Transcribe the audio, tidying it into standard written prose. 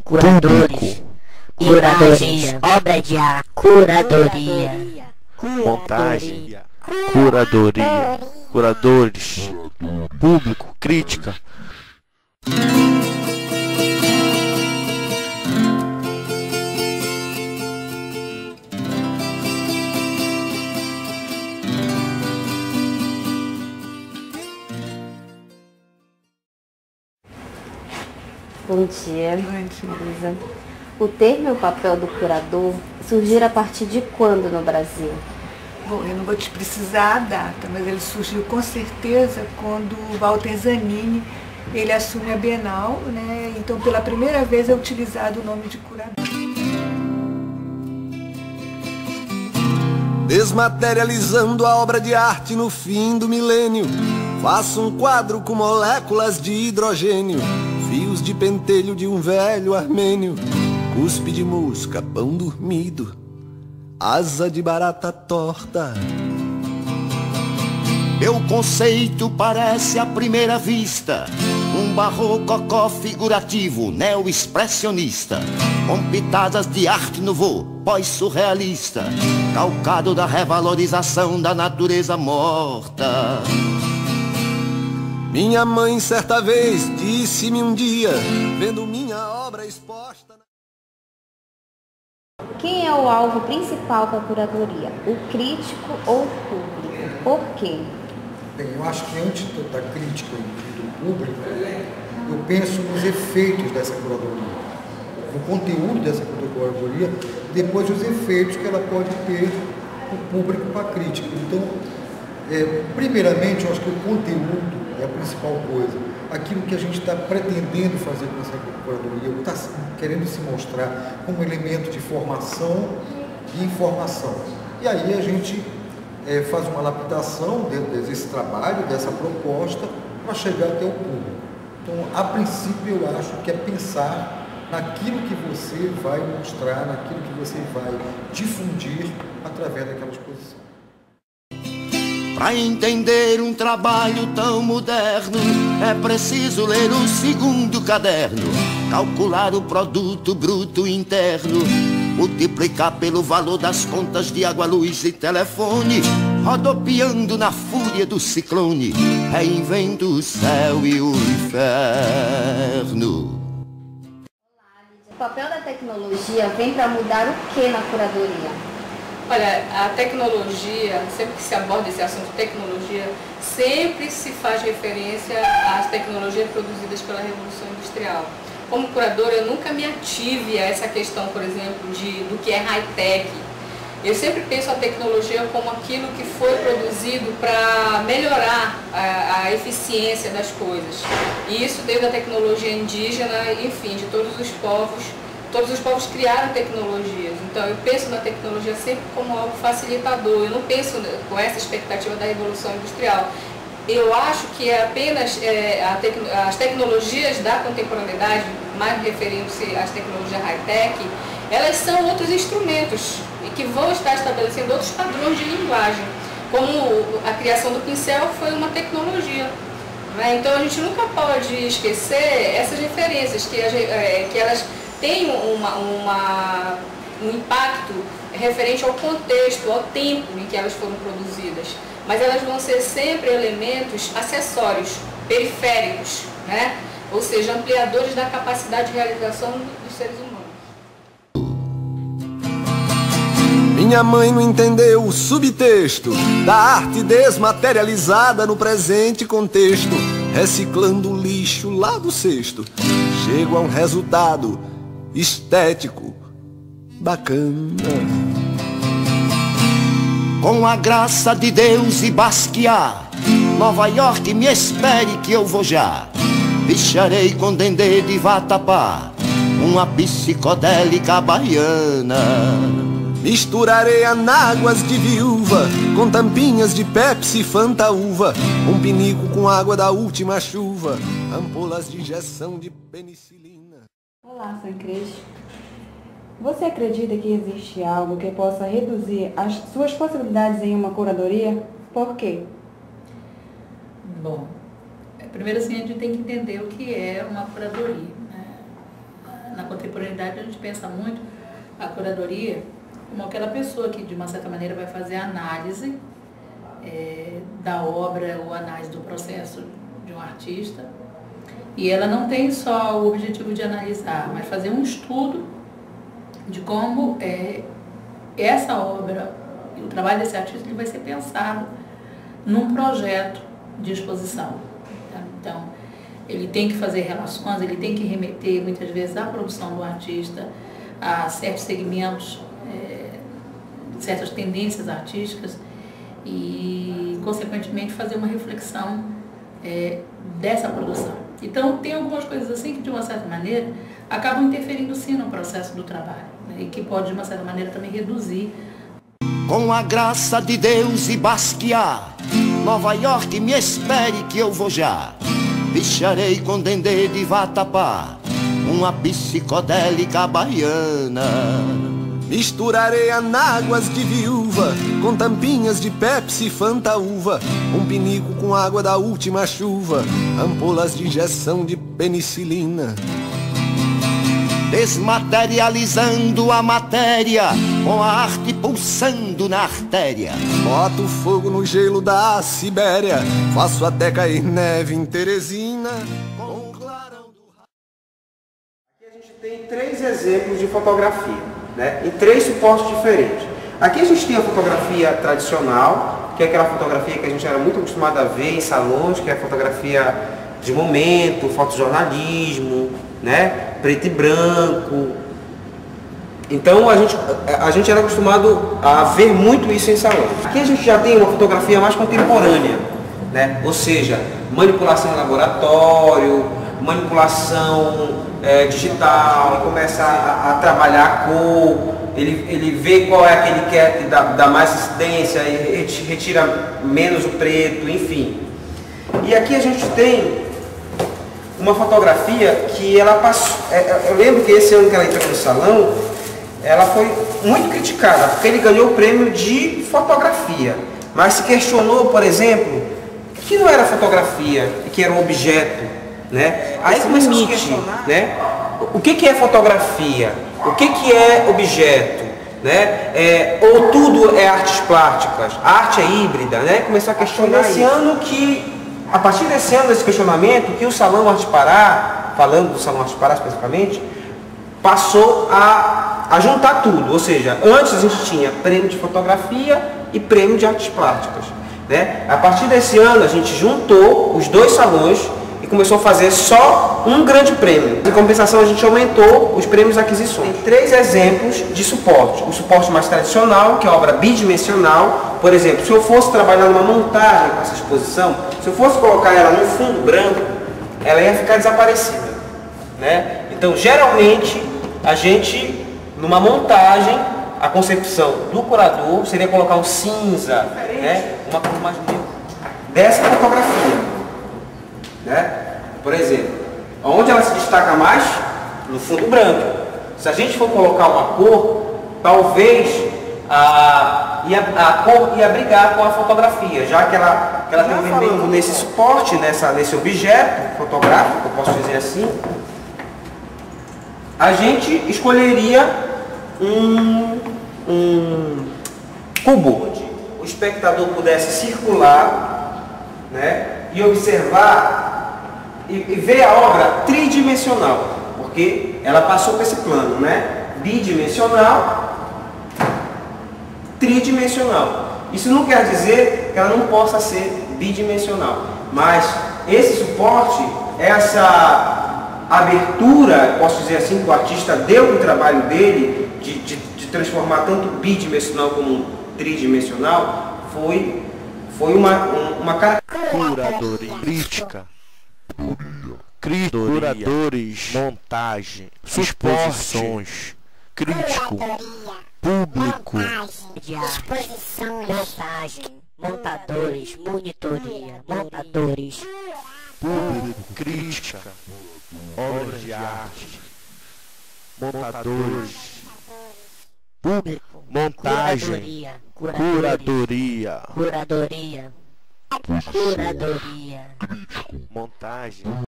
curadoria, curadores, imagens, obra de arte, curadoria, montagem, curadoria, curadores, público, crítica. Bom dia, Marisa. O termo e o papel do curador surgiram a partir de quando no Brasil? Bom, eu não vou te precisar a data, mas ele surgiu com certeza quando o Walter Zanini, ele assume a Bienal, né? Então, pela primeira vez é utilizado o nome de curador. Desmaterializando a obra de arte no fim do milênio, faço um quadro com moléculas de hidrogênio, fios de pentelho de um velho armênio, cuspe de mosca, pão dormido, asa de barata torta. Meu conceito parece à primeira vista um barrococó figurativo neo-expressionista, com pitadas de arte nouveau, pós-surrealista, calcado da revalorização da natureza morta. Minha mãe certa vez disse-me um dia, vendo minha obra exposta... Quem é o alvo principal da curadoria? O crítico ou o público? Por quê? Bem, eu acho que antes da crítica e do público, eu penso nos efeitos dessa curadoria, no conteúdo dessa curadoria, depois os efeitos que ela pode ter para o público e para a crítica. Então, primeiramente, eu acho que o conteúdo é a principal coisa. Aquilo que a gente está pretendendo fazer com essa curadoria, está querendo se mostrar como elemento de formação e informação. E aí a gente faz uma lapidação desse trabalho, dessa proposta, para chegar até o público. Então, a princípio, eu acho que é pensar naquilo que você vai mostrar, naquilo que você vai difundir através daquela exposição. Para entender um trabalho tão moderno, é preciso ler o segundo caderno, calcular o produto bruto interno, multiplicar pelo valor das contas de água, luz e telefone, rodopiando na fúria do ciclone, reinvento o céu e o inferno. O papel da tecnologia vem para mudar o que na curadoria? Olha, a tecnologia, sempre que se aborda esse assunto de tecnologia, sempre se faz referência às tecnologias produzidas pela Revolução Industrial. Como curadora, eu nunca me ative a essa questão, por exemplo, do que é high-tech. Eu sempre penso a tecnologia como aquilo que foi produzido para melhorar a eficiência das coisas. E isso desde a tecnologia indígena, enfim, de todos os povos. Todos os povos criaram tecnologias, então eu penso na tecnologia sempre como algo facilitador, eu não penso com essa expectativa da Revolução Industrial. Eu acho que é apenas as tecnologias da contemporaneidade, mais referindo-se às tecnologias high-tech, elas são outros instrumentos e que vão estar estabelecendo outros padrões de linguagem, como a criação do pincel foi uma tecnologia. Então a gente nunca pode esquecer essas referências, que elas têm um impacto referente ao contexto, ao tempo em que elas foram produzidas. Mas elas vão ser sempre elementos acessórios, periféricos, né? Ou seja, ampliadores da capacidade de realização dos seres humanos. Minha mãe não entendeu o subtexto da arte desmaterializada no presente contexto, reciclando o lixo lá do cesto. Chego a um resultado estético bacana. Com a graça de Deus e Basquiat, Nova York me espere que eu vou já. Bicharei com dendê de vatapá, uma psicodélica baiana. Misturarei anáguas de viúva com tampinhas de Pepsi e Fanta uva, um pinico com água da última chuva, ampolas de injeção de penicilina. Olá, Sancres. Você acredita que existe algo que possa reduzir as suas possibilidades em uma curadoria? Por quê? Bom, primeiro assim a gente tem que entender o que é uma curadoria, né? contemporaneidade a gente pensa muito a curadoria como aquela pessoa que de uma certa maneira vai fazer a análise da obra ou análise do processo de um artista, e ela não tem só o objetivo de analisar, mas fazer um estudo de como essa obra e o trabalho desse artista ele vai ser pensado num projeto de exposição. Tá? Então, ele tem que fazer relações, ele tem que remeter muitas vezes à produção do artista, a certos segmentos, certas tendências artísticas e, consequentemente, fazer uma reflexão dessa produção. Então, tem algumas coisas assim que, de uma certa maneira, acabam interferindo sim no processo do trabalho, né? E que pode, de uma certa maneira, também reduzir. Com a graça de Deus e Basquiat, Nova York me espere que eu vou já. Bicharei com dendê de vatapá, uma psicodélica baiana. Misturarei anáguas de viúva com tampinhas de Pepsi, Fanta uva, um pinico com água da última chuva, ampolas de injeção de penicilina. Desmaterializando a matéria, com a arte pulsando na artéria. Boto fogo no gelo da Sibéria, faço até cair neve em Teresina. Com o clarão do... Aqui a gente tem 3 exemplos de fotografia, né, em 3 suportes diferentes. Aqui a gente tem a fotografia tradicional, que é aquela fotografia que a gente era muito acostumado a ver em salões, que é a fotografia de momento, fotojornalismo, né, preto e branco. Então a gente era acostumado a ver muito isso em salões. Aqui a gente já tem uma fotografia mais contemporânea, né, ou seja, manipulação em laboratório, manipulação digital, começa a trabalhar a cor, ele vê qual é aquele que quer dar mais incidência, retira menos o preto, enfim. E aqui a gente tem uma fotografia que ela passou. Eu lembro que esse ano que ela entrou no salão, ela foi muito criticada, porque ele ganhou o prêmio de fotografia. Mas se questionou, por exemplo, que não era fotografia, que era um objeto, né? Aí começou a se questionar, né? O que é fotografia? O que é objeto? Né? Ou tudo é artes plásticas? A arte é híbrida, né? Começou a questionar esse ano que... A partir desse ano, desse questionamento, que o Salão Arte Pará, falando do Salão Arte Pará especificamente, passou a juntar tudo. Ou seja, antes a gente tinha prêmio de fotografia e prêmio de artes plásticas, né? A partir desse ano, a gente juntou os 2 salões e começou a fazer só um grande prêmio. Em compensação, a gente aumentou os prêmios de aquisições. Tem 3 exemplos de suporte. O suporte mais tradicional, que é a obra bidimensional. Por exemplo, se eu fosse trabalhar numa montagem com essa exposição, se eu fosse colocar ela no fundo branco, ela ia ficar desaparecida, né? Então, geralmente, a gente, numa montagem, a concepção do curador seria colocar um cinza, né? Uma cor mais bonita dessa fotografia, né? Por exemplo, onde ela se destaca mais? No fundo branco. Se a gente for colocar uma cor, talvez a cor ia brigar com a fotografia, já que ela tem um vermelho nesse suporte, nesse objeto fotográfico, eu posso dizer assim, a gente escolheria um cubo, onde o espectador pudesse circular, né, e observar e ver a obra tridimensional, porque ela passou por esse plano, né, bidimensional, tridimensional. Isso não quer dizer que ela não possa ser bidimensional, mas esse suporte, essa abertura, posso dizer assim, que o artista deu no trabalho dele de transformar tanto bidimensional como tridimensional, foi uma curadoria, crítica, curadores, montagem, exposições, crítico, público, montagem, montadores, monitoria, montadores, público, crítica, obras de arte, montadores, público, montagem, curadoria, curadoria, montagem.